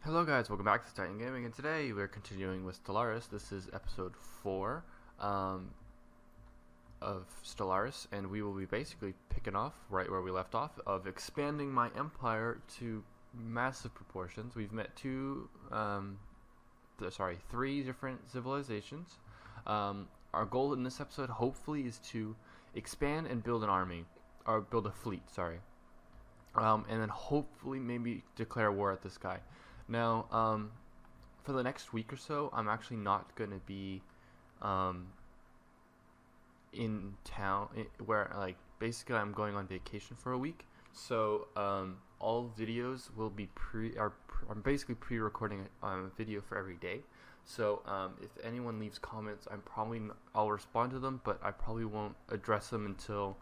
Hello guys, welcome back to TitanofGaming, and today we're continuing with Stellaris. This is episode 4 of Stellaris, and we will be basically picking off right where we left off, of expanding my empire to massive proportions. We've met three different civilizations. Our goal in this episode, hopefully, is to expand and build an army, or build a fleet, sorry. And then hopefully maybe declare war at this guy. Now, for the next week or so, I'm actually not going to be in town, where, like, basically I'm going on vacation for a week. So, all videos will be I'm basically pre-recording a video for every day. So, if anyone leaves comments, I'll respond to them, but I probably won't address them until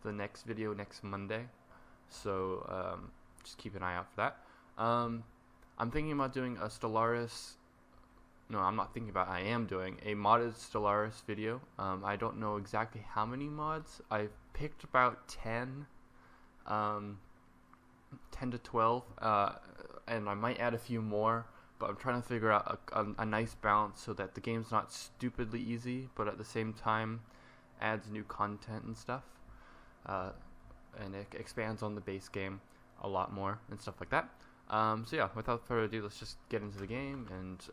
the next video next Monday. So, just keep an eye out for that. I'm thinking about doing a Stellaris. No, I'm not thinking about. I am doing a modded Stellaris video. I don't know exactly how many mods. I've picked about 10 to 12, and I might add a few more. But I'm trying to figure out a nice balance so that the game's not stupidly easy, but at the same time adds new content and stuff, and it expands on the base game a lot more and stuff like that. So yeah, without further ado, let's just get into the game and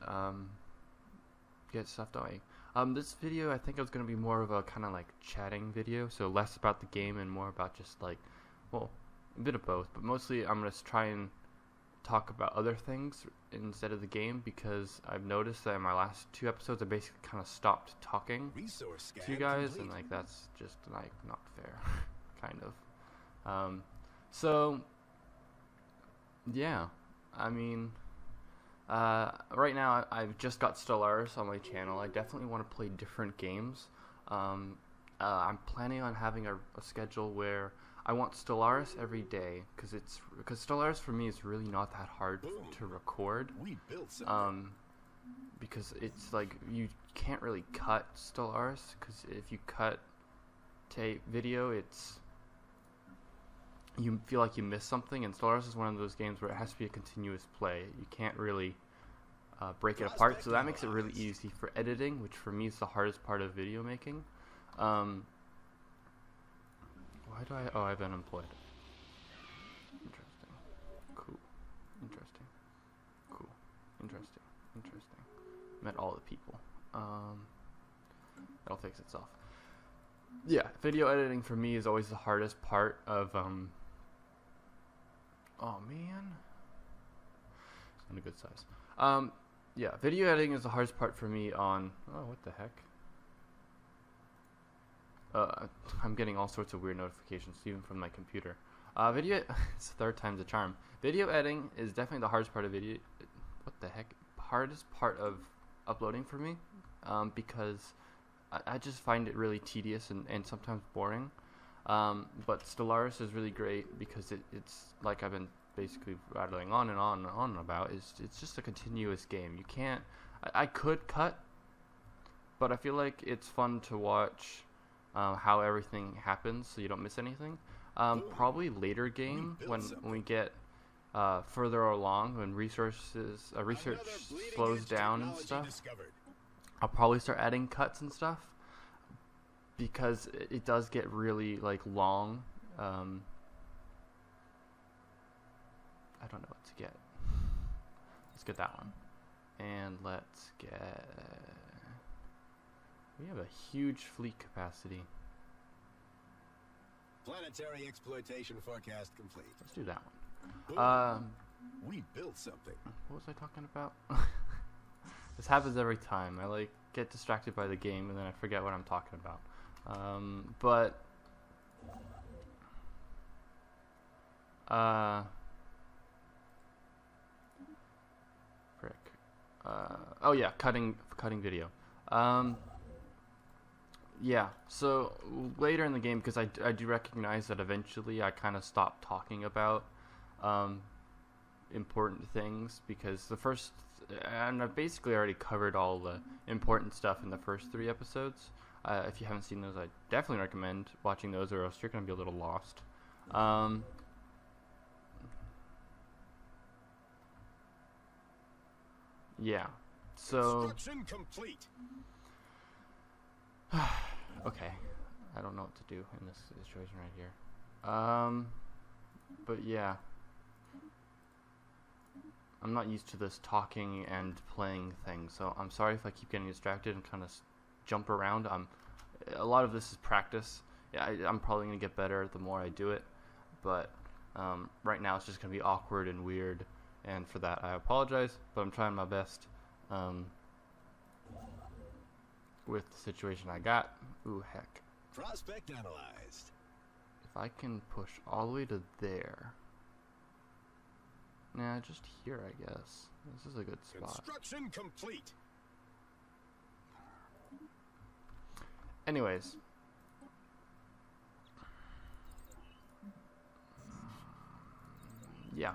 get stuff going. This video, I think it was going to be more of a kind of like chatting video, so less about the game and more about just like, well, a bit of both, but mostly I'm going to try and talk about other things instead of the game, because I've noticed that in my last 2 episodes I basically kind of stopped talking to you guys, and like that's just like not fair, kind of. So yeah, I mean, right now I've just got Stellaris on my channel. I definitely want to play different games. I'm planning on having a schedule where I want Stellaris every day, because Stellaris for me is really not that hard to record. Because it's like you can't really cut Stellaris, because if you cut video, you feel like you missed something, and Stellaris is one of those games where it has to be a continuous play. You can't really break it apart, so that makes it really easy for editing, which for me is the hardest part of video making. I've been unemployed. Interesting. Cool. Interesting. Cool. Interesting. Interesting. Met all the people. That'll fix itself. Yeah, video editing for me is always the hardest part of, oh man. It's not a good size. Yeah, video editing is the hardest part for me on, oh, what the heck? I'm getting all sorts of weird notifications, even from my computer. It's the third time's a charm. Video editing is definitely the hardest part of video. What the heck? Hardest part of uploading for me, because I just find it really tedious and sometimes boring. But Stellaris is really great because it's like I've been basically rattling on and on and on about. It's just a continuous game. You can't. I could cut, but I feel like it's fun to watch how everything happens, so you don't miss anything. Probably later game when we get further along, when research slows down and stuff. I'll probably start adding cuts and stuff, because it does get really like long. I don't know what to get. Let's get that one, and let's get. We have a huge fleet capacity. Planetary exploitation forecast complete. Let's do that one. We built something. What was I talking about? This happens every time. I like get distracted by the game and then I forget what I'm talking about. Frick. Oh yeah, cutting video. Yeah, so later in the game, because I do recognize that eventually I kind of stopped talking about important things, because and I've basically already covered all the important stuff in the first 3 episodes. If you haven't seen those, I definitely recommend watching those, or else you're going to be a little lost. yeah. So Construction complete. okay, I don't know what to do in this situation right here. But yeah, I'm not used to this talking and playing thing, so I'm sorry if I keep getting distracted and kind of jump around. A lot of this is practice. Yeah, I'm probably gonna get better the more I do it, but right now it's just gonna be awkward and weird, and for that I apologize. But I'm trying my best with the situation I got. Ooh, heck. Prospect analyzed. If I can push all the way to there. Nah, just here, I guess. This is a good spot. Construction complete. Anyways. Yeah.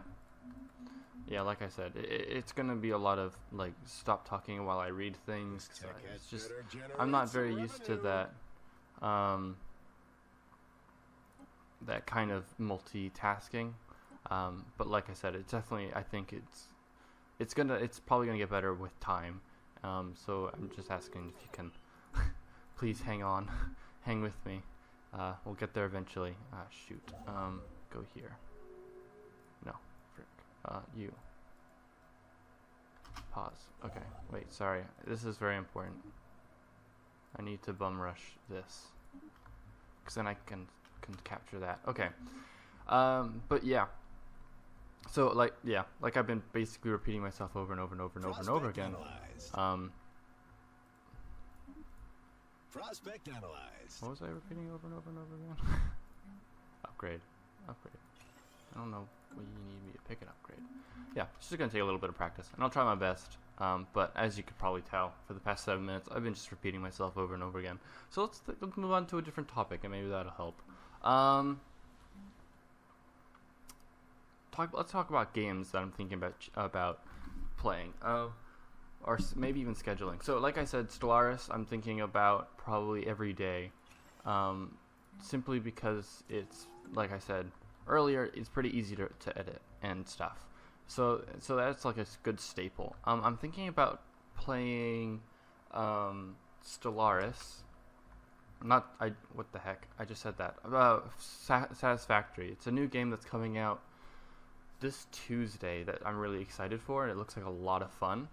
Yeah, like I said, it's going to be a lot of, like, stop talking while I read things. It's just, I'm not very used to that, that kind of multitasking. But like I said, it's definitely, I think it's probably gonna get better with time. So I'm just asking if you can please hang with me. We'll get there eventually. Shoot. Go here. No, frick. You. Pause. Okay. Wait. Sorry. This is very important. I need to bum rush this, because then I can capture that. Okay. But yeah. So like I've been basically repeating myself over and over and over and over and over again. Prospect analyzed. What was I repeating over and over and over again? Upgrade. I don't know what you need me to pick an upgrade. Yeah, it's just gonna take a little bit of practice, and I'll try my best. But as you could probably tell, for the past 7 minutes, I've been just repeating myself over and over again. So let's move on to a different topic, and maybe that'll help. Let's talk about games that I'm thinking about playing, or maybe even scheduling. So, like I said, Stellaris, I'm thinking about probably every day, simply because it's, like I said earlier, it's pretty easy to edit and stuff. So that's like a good staple. I'm thinking about playing Stellaris. What the heck? I just said that. Satisfactory. It's a new game that's coming out this Tuesday that I'm really excited for, and it looks like a lot of fun.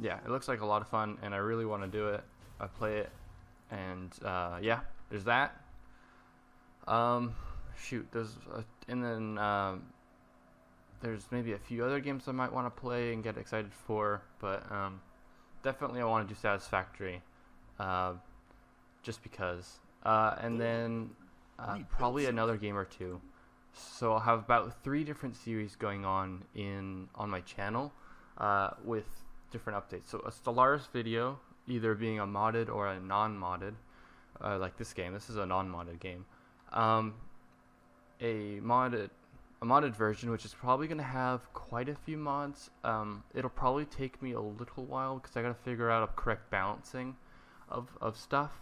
Yeah, it looks like a lot of fun, and I really want to do it. I play it, and yeah, there's that. There's maybe a few other games I might want to play and get excited for, but definitely I want to do Satisfactory, just because. And then probably another game or two. So I'll have about 3 different series going on my channel, with different updates. So a Stellaris video, either being a modded or a non-modded, like this game. This is a non-modded game. A modded version, which is probably going to have quite a few mods. It'll probably take me a little while because I got to figure out a correct balancing of stuff.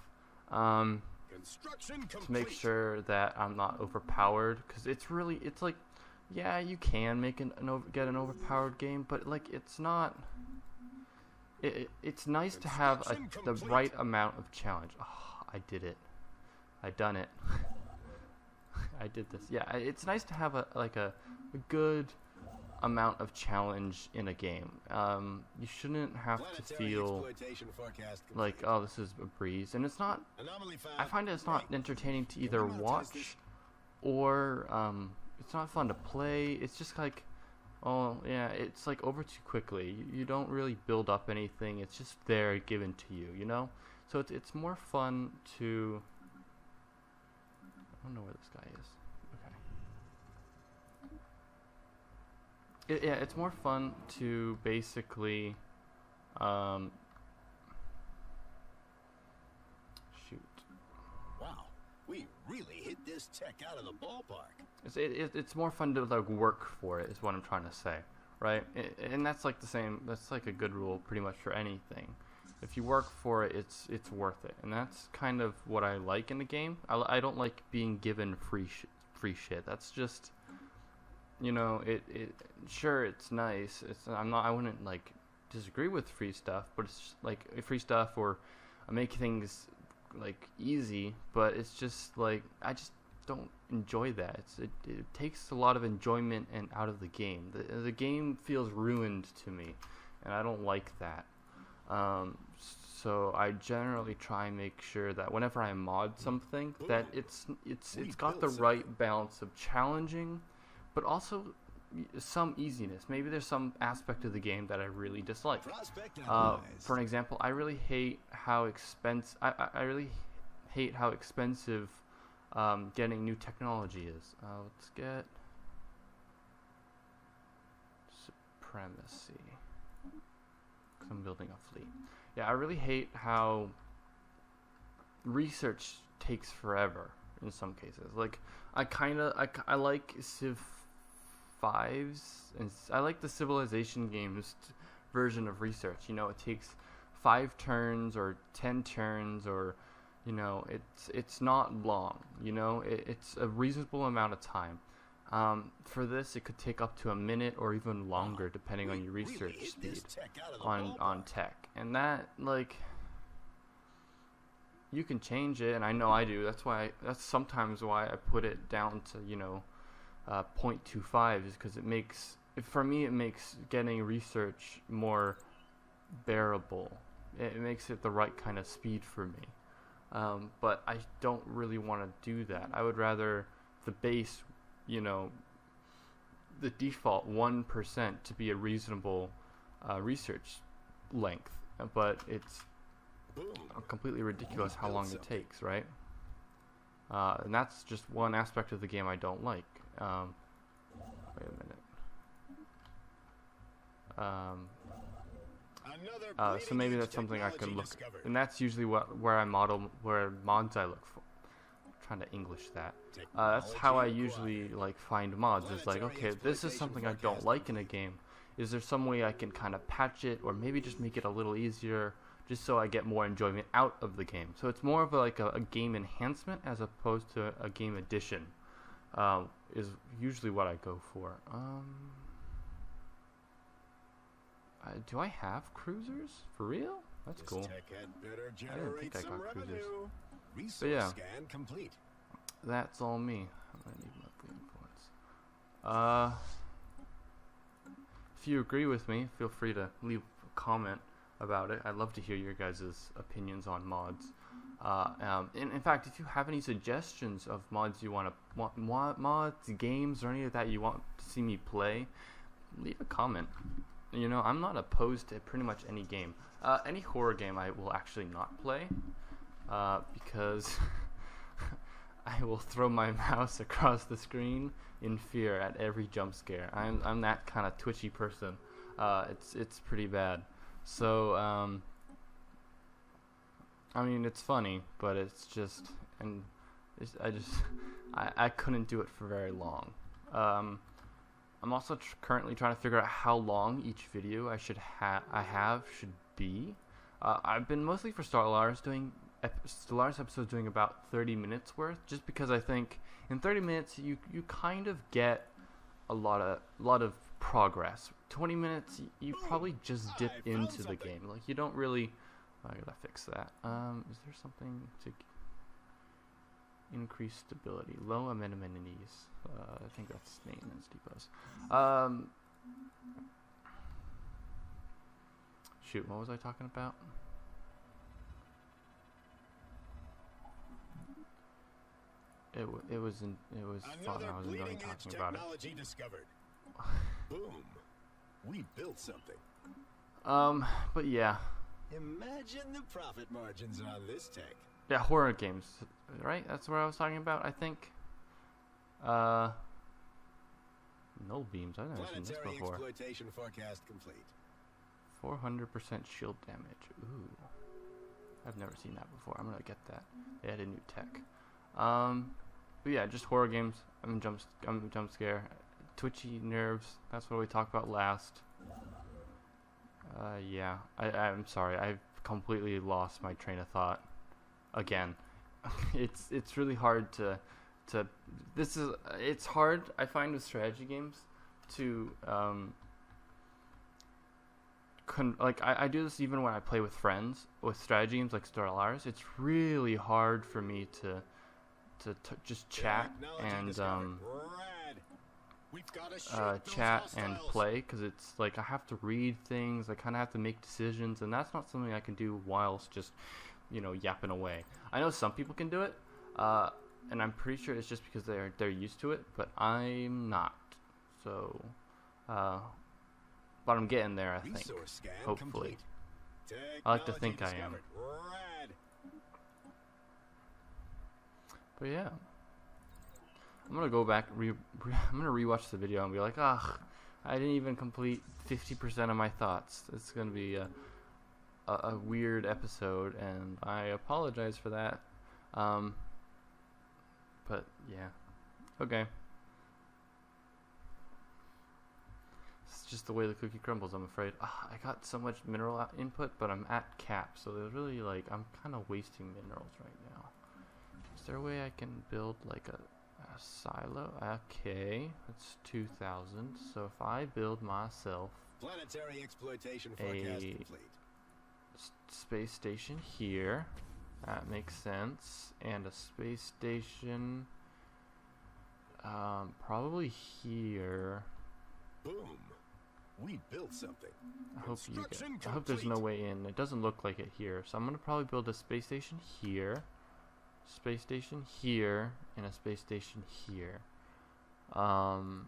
To make sure that I'm not overpowered, because it's like, yeah, you can make get an overpowered game, but like it's not. It's nice to have the right amount of challenge. Oh, I did it. I done it. I did this. Yeah, it's nice to have a good amount of challenge in a game. You shouldn't have to feel like, oh, this is a breeze, and it's not. I find it's not entertaining to either watch or it's not fun to play. It's just like, oh yeah, it's like over too quickly. You don't really build up anything. It's just there given to you, you know. So it's more fun to. I don't know where this guy is. Okay. Yeah, it's more fun to basically shoot. Wow, we really hit this tech out of the ballpark. It's more fun to like work for it, is what I'm trying to say, right? And that's like the same. That's like a good rule pretty much for anything. If you work for it, it's worth it, and that's kind of what I like in the game. I don't like being given free shit. That's just you know, it sure, it's nice. I wouldn't like disagree with free stuff, but it's just, like free stuff or make things like easy, but it's just like I just don't enjoy that. It takes a lot of enjoyment and out of the game. The game feels ruined to me, and I don't like that. So I generally try and make sure that whenever I mod something, that it's got the right balance of challenging, but also some easiness. Maybe there's some aspect of the game that I really dislike. For an example, I really hate how I really hate how expensive getting new technology is. Let's get supremacy. 'Cause I'm building a fleet. Yeah, I really hate how research takes forever in some cases. Like I like Civ 5s and I like the Civilization games version of research. You know, it takes 5 turns or 10 turns, or you know, it's not long. You know, it's a reasonable amount of time. For this, it could take up to a minute or even longer, depending on your research speed on tech. And that, like, you can change it, and I know I do. That's sometimes why I put it down to, you know, 0.25, is because for me, it makes getting research more bearable. It makes it the right kind of speed for me. But I don't really want to do that. I would rather the base, you know, the default 1% to be a reasonable research length, but it's completely ridiculous how long it takes, right? And that's just one aspect of the game I don't like. Wait a minute. So maybe that's something I can look, and that's usually where mods I look for. Trying to English that. That's how I usually like find mods. It's like, okay, this is something I don't like in a game. Is there some way I can kind of patch it, or maybe just make it a little easier, just so I get more enjoyment out of the game? So it's more of a game enhancement as opposed to a game addition. Is usually what I go for. Do I have cruisers? For real? That's cool. I didn't think I got cruisers. But yeah, that's all me. I'm gonna need monthly influence. If you agree with me, feel free to leave a comment about it. I'd love to hear your guys' opinions on mods. In fact, if you have any suggestions of mods you want mods, games, or any of that you want to see me play, leave a comment. You know, I'm not opposed to pretty much any game. Any horror game I will actually not play, because I will throw my mouse across the screen in fear at every jump scare. I'm that kind of twitchy person. It's pretty bad. So I mean, it's funny, but it's just, and I couldn't do it for very long. I'm also currently trying to figure out how long each video I should be. I've been mostly for Stellaris episodes doing about 30 minutes worth, just because I think in 30 minutes you kind of get a lot of progress. 20 minutes you probably just dip into the game. Like, you don't really. I gotta fix that. Is there something to increase stability? Low amenities. I think that's maintenance depots. Shoot, what was I talking about? It was fun. I was enjoying talking about it. Discovered. Boom. We built something. But yeah. Imagine the profit margins on this tech. Yeah, horror games, right? That's what I was talking about, I think. Null beams. I've never seen this before. Exploitation forecast complete. 400% shield damage. Ooh. I've never seen that before. I'm gonna get that. They added new tech. But yeah, just horror games. I'm a jump scare. Twitchy nerves. That's what we talked about last. Yeah. I'm sorry. I've completely lost my train of thought. Again. It's really hard to to it's hard, I find, with strategy games to I do this even when I play with friends with strategy games like Stellaris. It's really hard for me to just chat and chat and play, because it's like I have to read things, I kind of have to make decisions, and that's not something I can do whilst just, you know, yapping away. I know some people can do it, and I'm pretty sure it's just because they're used to it, but I'm not. So, but I'm getting there, I think. Hopefully, I like to think I am. But yeah, I'm gonna go back. I'm gonna rewatch the video and be like, ah, I didn't even complete 50% of my thoughts. It's gonna be a weird episode, and I apologize for that. But yeah, okay. It's just the way the cookie crumbles, I'm afraid. I got so much mineral input, but I'm at cap, so there's really, like, I'm kind of wasting minerals right now. Is there a way I can build like a silo? Okay, that's 2,000. So if I build myself planetary exploitation forecast complete. Space station here, that makes sense, and a space station probably here. Boom. We built something. I hope there's no way in. It doesn't look like it here, so I'm gonna probably build a space station here, space station here, and a space station here. Now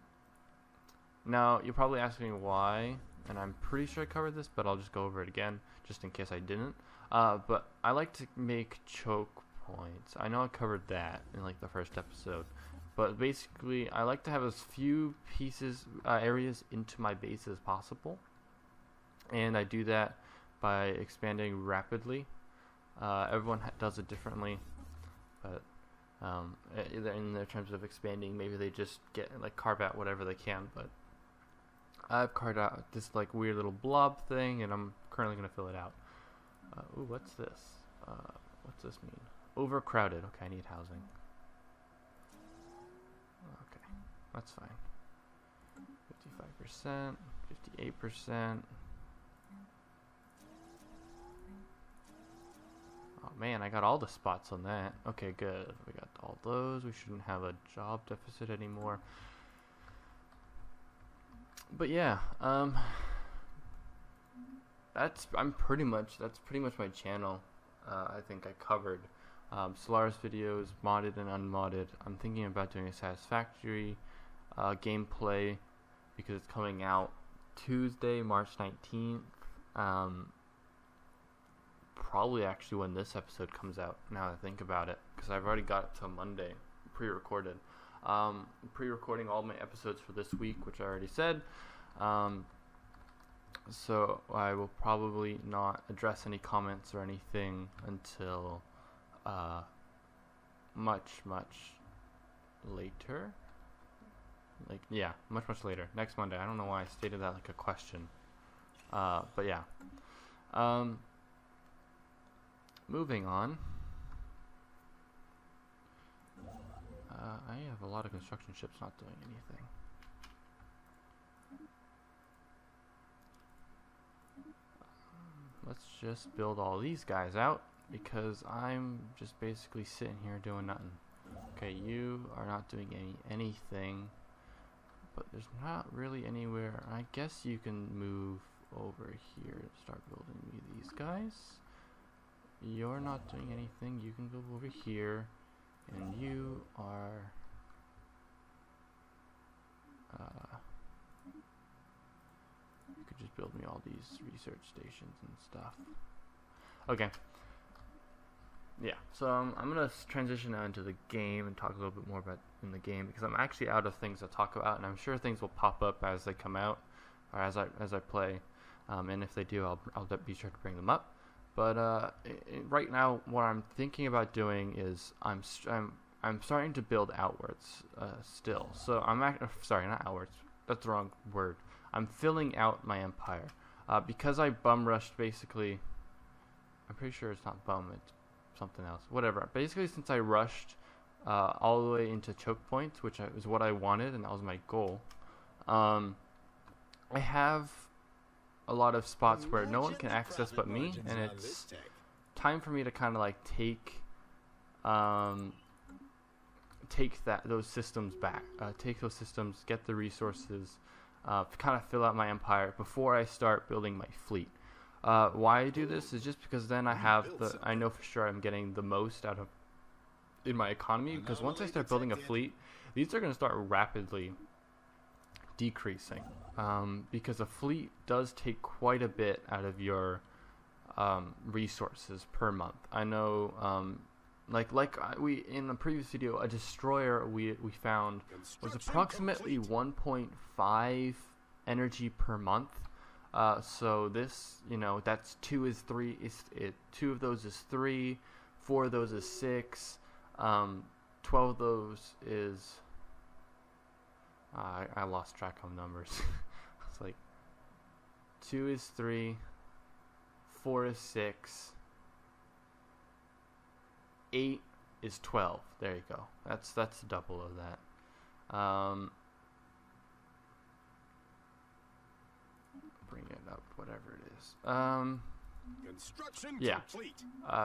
you're probably asking me why, and I'm pretty sure I covered this, but I'll just go over it again just in case I didn't. But I like to make choke points. I know I covered that in like the first episode, but basically I like to have as few areas into my base as possible, and I do that by expanding rapidly. Everyone does it differently, but in their terms of expanding, maybe they just carve out whatever they can, but I've carved out this like weird little blob thing, and I'm currently going to fill it out. Ooh, what's this? What's this mean? Overcrowded. Okay, I need housing. Okay, that's fine. 55%, 58%. Oh man, I got all the spots on that. Okay, good. We got all those. We shouldn't have a job deficit anymore. But yeah, that's pretty much my channel. I think I covered Stellaris videos, modded and unmodded. I'm thinking about doing a satisfactory gameplay because it's coming out Tuesday, March 19th. Probably actually when this episode comes out, now that I think about it, because I've already got it till Monday pre-recorded. Pre-recording all my episodes for this week, which I already said. So I will probably not address any comments or anything until much later. Much later. Next Monday. I don't know why I stated that like a question. But yeah. Moving on. I have a lot of construction ships not doing anything. Let's just build all these guys out, because I'm just basically sitting here doing nothing. Okay, you are not doing anything, but there's not really anywhere. I guess you can move over here and start building me these guys. You're not doing anything. You can go over here, and you are you could just build me all these research stations and stuff. Okay. Yeah, so I'm gonna transition now into the game and talk a little bit more about in the game, because I'm actually out of things to talk about, and I'm sure things will pop up as they come out or as I play, and if they do, I'll be sure to bring them up. But right now, what I'm thinking about doing is I'm starting to build outwards still. So sorry, not outwards. That's the wrong word. I'm filling out my empire because I bum rushed basically. I'm pretty sure it's not bum. It's something else. Whatever. Basically, since I rushed all the way into choke points, which is what I wanted, and that was my goal. I have a lot of spots where no one can access but me, and it's time for me to kind of like take those systems back, take those systems, get the resources, kind of fill out my empire before I start building my fleet. Why I do this is just because then I know for sure I'm getting the most out of in my economy, because once I start building a fleet, these are going to start rapidly decreasing, because a fleet does take quite a bit out of your resources per month. I know, we in the previous video, a destroyer we found was approximately 1.5 energy per month. So this, that's 2 is 3. 2 of those is 3, 4 of those is 6, 12 of those is. I lost track of numbers. It's like 2 is 3, 4 is 6, 8 is 12. There you go. That's double of that. Bring it up, whatever it is. Construction complete.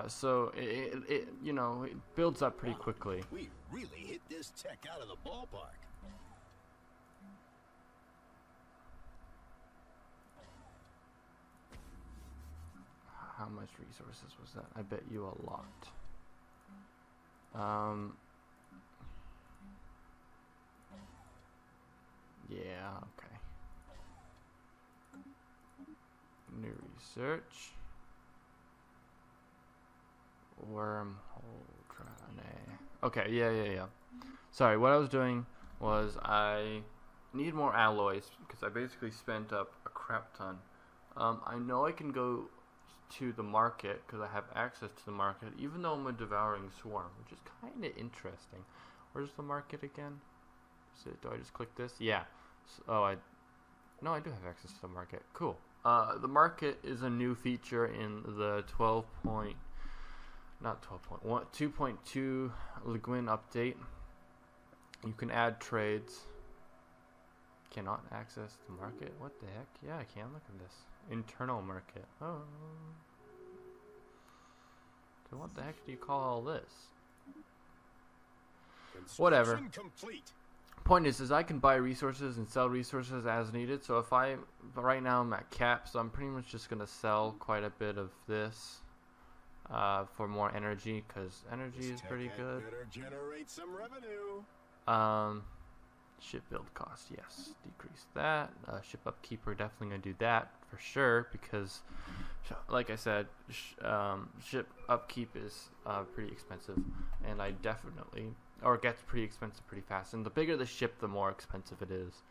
So it builds up pretty quickly. We really hit this tech out of the ballpark. How much resources was that? I bet you a lot. Yeah, okay. New research. Wormhole Trane. Okay, yeah. Sorry, what I was doing was I need more alloys because I basically spent up a crap ton. I know I can go to the market because I have access to the market, even though I'm a devouring swarm, which is kind of interesting. Where's the market again? Do I just click this? Yeah. I do have access to the market. Cool. The market is a new feature in the 2.2 Liguin update. You can add trades. Cannot access the market. What the heck? Yeah, I can. Look at this. Internal market. Oh. So what the heck do you call all this? Whatever. Complete. Point is I can buy resources and sell resources as needed. So right now I'm at cap, so I'm pretty much just gonna sell quite a bit of this for more energy, because energy is pretty good. Better generate some revenue. Ship build cost, yes, decrease that. Ship upkeep, we're definitely gonna do that for sure, because like I said, ship upkeep is pretty expensive, and it gets pretty expensive pretty fast. And the bigger the ship, the more expensive it is.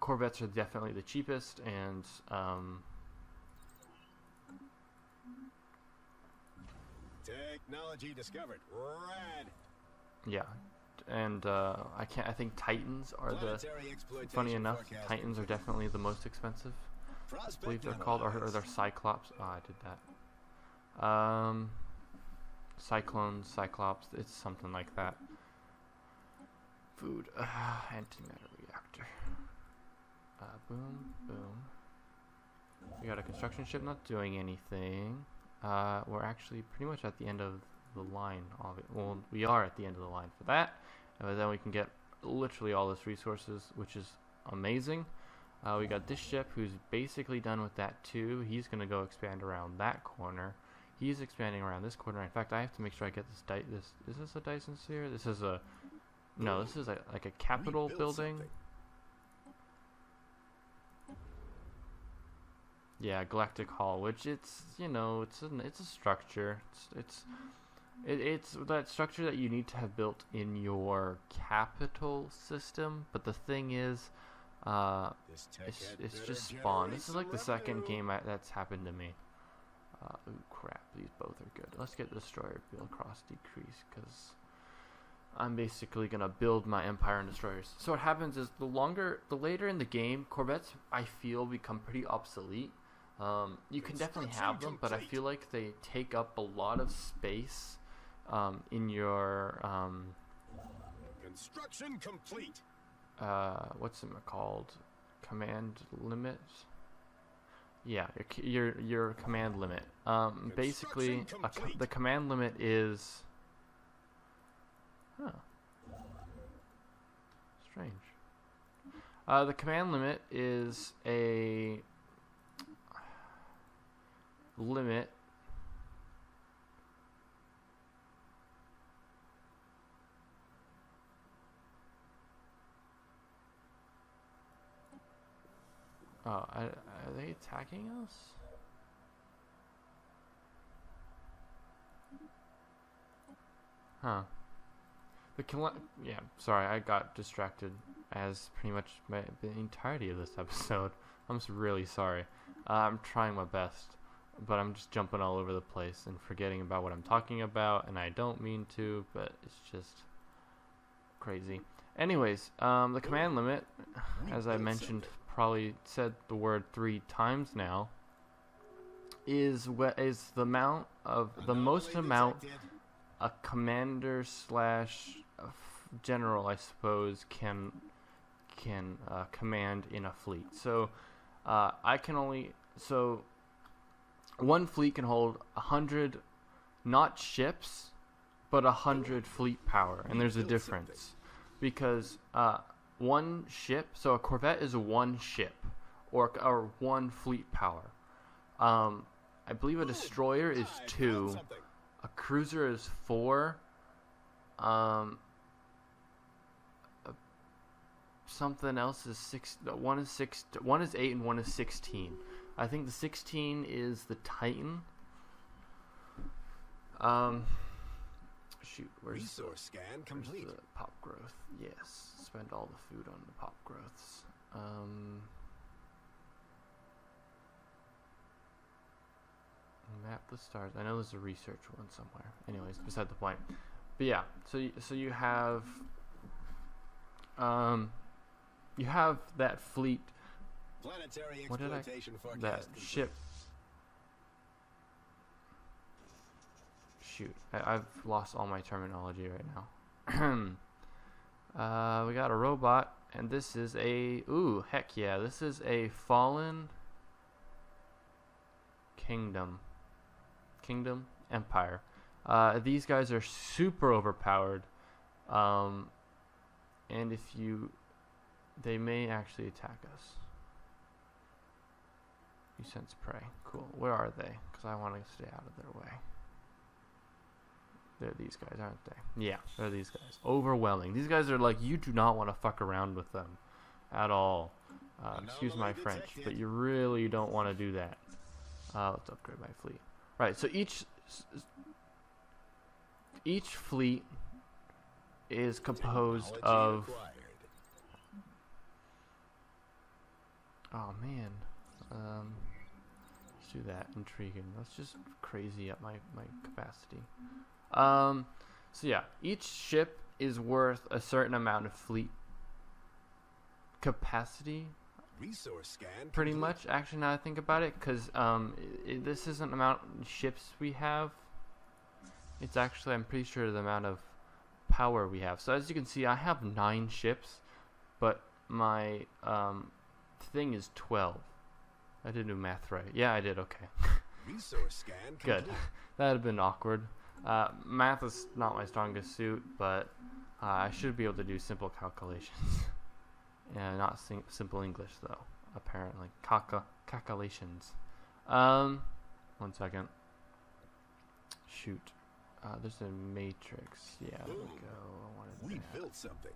Corvettes are definitely the cheapest, and technology discovered. Rad. Yeah. And I think Titans are funny enough, Titans are definitely the most expensive. I believe they're called, or they're Cyclops. Oh, I did that. Cyclone, Cyclops, it's something like that. Food, antimatter reactor. Boom, boom. We got a construction ship not doing anything. We're actually pretty much at the end of the line of it. Well, we are at the end of the line for that, and then we can get literally all this resources, which is amazing. We got this ship who's basically done with that too. He's gonna go expand around that corner. He's expanding around this corner. In fact, I have to make sure I get this. Is this a Dyson sphere? This is a this is like a capital building. Something. Yeah, Galactic Hall, which it's a structure. It's that structure that you need to have built in your capital system. But the thing is, it's just spawn. This is like the second game that's happened to me. Ooh, crap! These both are good. Let's get Destroyer build cost decrease, because I'm basically gonna build my empire on destroyers. So what happens is the later in the game, Corvettes I feel become pretty obsolete. You can definitely have them, but I feel like they take up a lot of space in your Construction complete. what's it called? Command limit. Yeah, your command limit. Basically, the command limit is. Huh. Strange. The command limit is a limit. Oh, are they attacking us? Huh. Yeah, sorry, I got distracted as pretty much the entirety of this episode. I'm just really sorry. I'm trying my best, but I'm just jumping all over the place and forgetting about what I'm talking about, and I don't mean to, but it's just crazy. Anyways, the command limit, as I mentioned, probably said the word 3 times now, is the amount of the most amount a commander slash general, I suppose, can command in a fleet. So one fleet can hold 100, not ships, but 100 fleet power, and there's a difference because one ship. So a corvette is one ship, or one fleet power. I believe a destroyer is 2. A cruiser is 4. Something else is 6. One is 6. One is 8, and one is 16. I think the 16 is the Titan. Shoot, where's the pop growth? Yes, spend all the food on the pop growths. Map the stars. I know there's a research one somewhere. Anyways, beside the point. But yeah, so you have that fleet. Planetary What did that ship? Shoot, I've lost all my terminology right now. We got a robot, and this is a heck yeah, this is a fallen kingdom empire. These guys are super overpowered, and they may actually attack us. You sense prey. Cool. Where are they? Because I want to stay out of their way. They're these guys, aren't they? Yeah, they're these guys. Overwhelming. These guys are like, you do not want to fuck around with them at all. Excuse my French, but you really don't want to do that. Let's upgrade my fleet. Right, so each fleet is composed of... Oh, man. Let's do that. Intriguing. Let's just crazy up my capacity. So yeah, each ship is worth a certain amount of fleet capacity. Resource scan pretty much, actually, now I think about it, because this isn't the amount of ships we have. It's actually, I'm pretty sure, the amount of power we have. So as you can see, I have 9 ships, but my thing is 12. I didn't do math right. Yeah, I did. Okay. Resource scan good. That would have been awkward. Math is not my strongest suit, but I should be able to do simple calculations. Yeah, not simple English though. Apparently, calculations. 1 second. Shoot. There's a matrix. Yeah, there we go. We built something.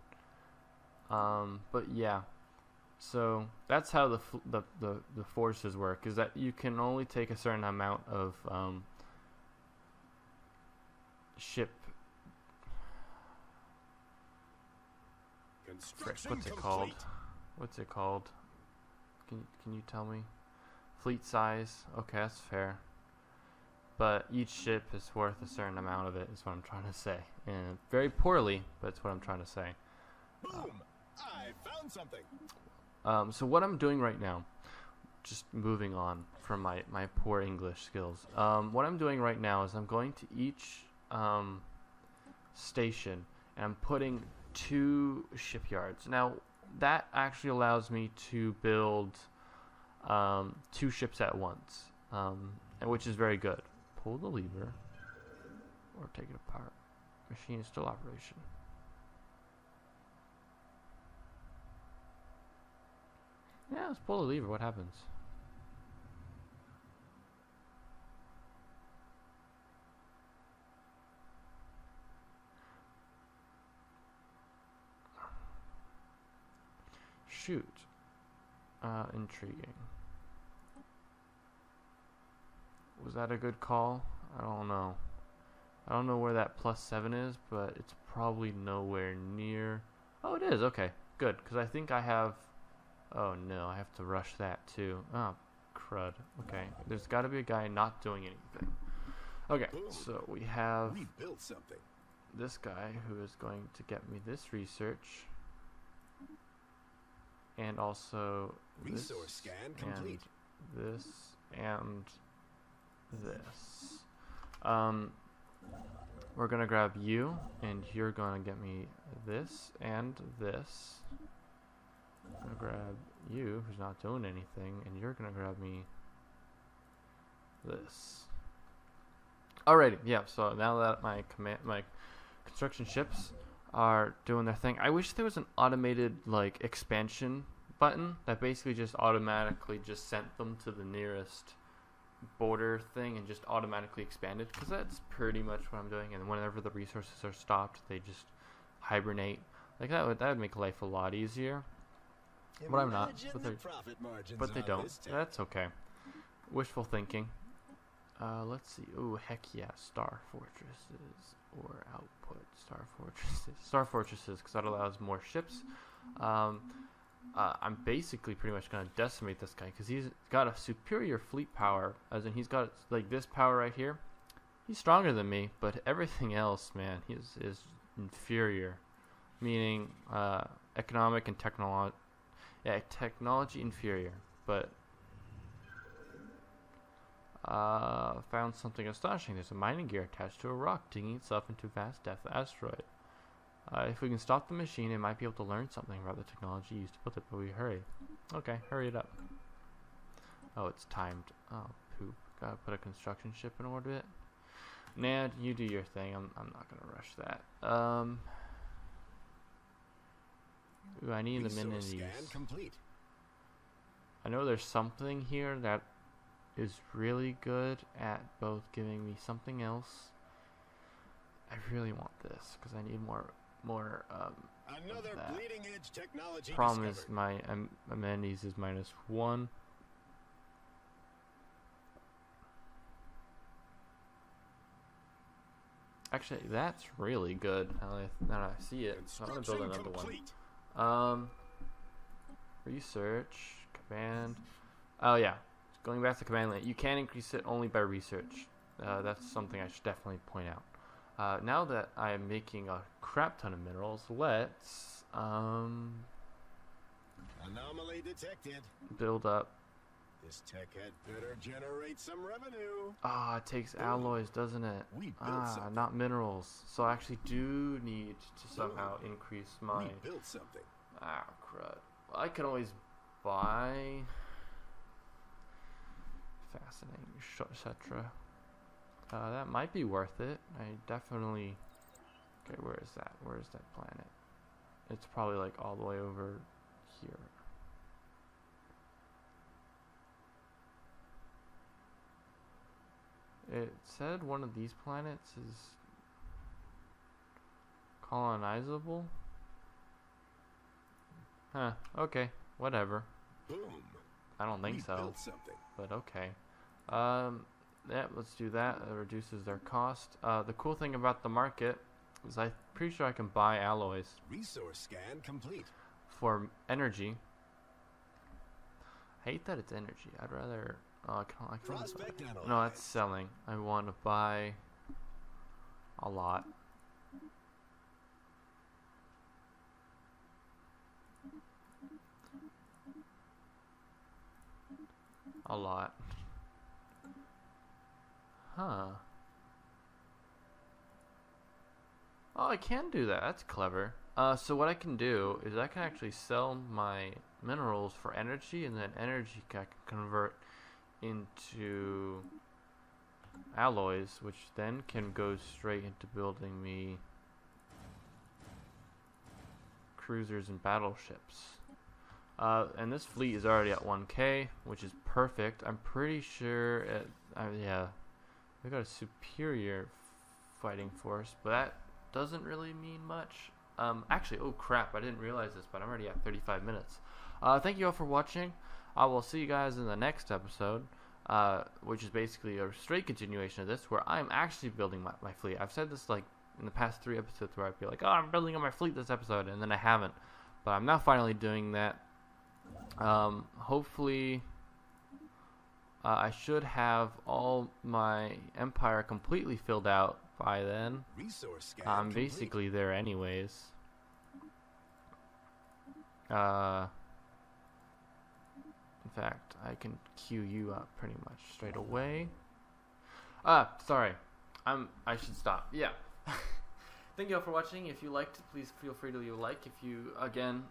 But yeah. So that's how the forces work. Is that you can only take a certain amount of ship. Frick, what's it called? What's it called? Can you tell me? Fleet size. Okay, that's fair. But each ship is worth a certain amount of it, is what I'm trying to say. And very poorly, but it's what I'm trying to say. Boom! I found something. So what I'm doing right now, just moving on from my poor English skills. What I'm doing right now is I'm going to each station, and I'm putting 2 shipyards. Now that actually allows me to build 2 ships at once, and which is very good. Pull the lever or take it apart. Machine is still operation. Yeah, let's pull the lever. What happens? Shoot. Intriguing. Was that a good call? I don't know. I don't know where that +7 is, but it's probably nowhere near. Oh, it is. Okay, good. Because I think I have. Oh no, I have to rush that too. Oh, crud. Okay, there's got to be a guy not doing anything. Okay, so we have this guy who is going to get me this research. And also resource scan complete. And this and this. We're gonna grab you, and you're gonna get me this and this. I'm gonna grab you, who's not doing anything, and you're gonna grab me this. Alrighty, yeah. So now that my construction ships are doing their thing, I wish there was an automated like expansion button that basically just automatically just sent them to the nearest border thing and just automatically expanded, because that's pretty much what I'm doing. And whenever the resources are stopped, they just hibernate. Like that would make life a lot easier. But I'm not. But they don't. That's okay. Wishful thinking. Let's see. Ooh, heck yeah. Star fortresses or output. Star fortresses, because that allows more ships. I'm basically pretty much going to decimate this guy, because he's got a superior fleet power, as in he's got like this power right here. He's stronger than me, but everything else, man, is inferior. Meaning economic and technology inferior. But found something astonishing. There's a mining gear attached to a rock, digging itself into vast depth asteroid. If we can stop the machine, it might be able to learn something about the technology used to build it, but we hurry. Okay, hurry it up. Oh, it's timed. Oh, poop. Gotta put a construction ship in orbit. Nah, you do your thing. I'm not gonna rush that. Ooh, I need the amenities. I know there's something here that is really good at both giving me something else. I really want this because I need more. Another bleeding edge technology. Problem is my amenities is -1. Actually, that's really good. Now that I see it, so I'm gonna build another one. Research command. Oh yeah, going back to command line. You can increase it only by research. That's something I should definitely point out. Now that I am making a crap ton of minerals, let's anomaly detected. Build up. This tech had better generate some revenue. Ah, it takes alloys, doesn't it? Not minerals. So I actually do need to somehow increase my. Build something. Ah, crud. Well, I can always buy. Fascinating, etc. That might be worth it. I definitely. Okay, where is that? Where is that planet? It's probably like all the way over here. It said one of these planets is colonizable. Huh, okay, whatever. Boom. I don't think so. Build something. But okay. Yeah, let's do that. It reduces their cost. The cool thing about the market is I'm pretty sure I can buy alloys. Resource scan complete. For energy. I hate that it's energy. I'd rather. I can't. No, that's selling. I want to buy a lot. A lot. Huh. Oh, I can do that. That's clever. So what I can do is I can actually sell my minerals for energy, and then energy I can convert into alloys, which then can go straight into building me cruisers and battleships. And this fleet is already at 1K, which is perfect. I'm pretty sure yeah, we got a superior fighting force, but that doesn't really mean much. Actually, oh crap, I didn't realize this, but I'm already at 35 minutes. Thank you all for watching. I will see you guys in the next episode, which is basically a straight continuation of this, where I'm actually building my fleet. I've said this like in the past 3 episodes where I feel like, oh, I'm building on my fleet this episode, and then I haven't. But I'm now finally doing that. Hopefully, I should have all my empire completely filled out by then. I'm basically there anyways. In fact, I can queue you up pretty much straight away. Sorry. I should stop. Yeah. Thank you all for watching. If you liked it, please feel free to leave a like. If you, again,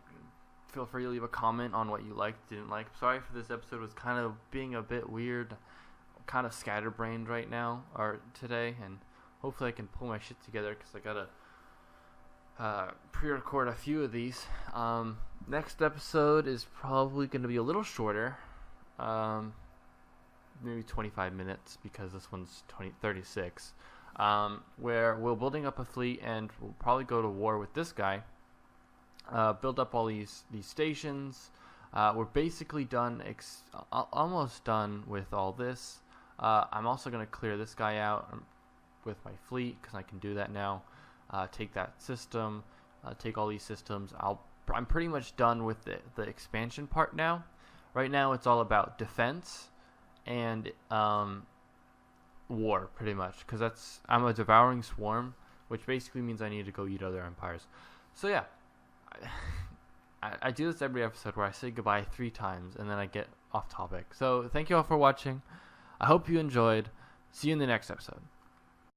feel free to leave a comment on what you liked, didn't like. Sorry for this episode was kind of being a bit weird, kind of scatterbrained right now, or today, and hopefully I can pull my shit together, because I gotta pre-record a few of these. Next episode is probably going to be a little shorter, maybe 25 minutes, because this one's 36, where we're building up a fleet, and we'll probably go to war with this guy, build up all these stations. We're basically done, almost done with all this. I'm also going to clear this guy out with my fleet, because I can do that now. Take that system, take all these systems. I'm pretty much done with the expansion part now. Right now it's all about defense and war, pretty much, because I'm a devouring swarm, which basically means I need to go eat other empires. So yeah, I do this every episode where I say goodbye 3 times and then I get off topic. So thank you all for watching. I hope you enjoyed. See you in the next episode.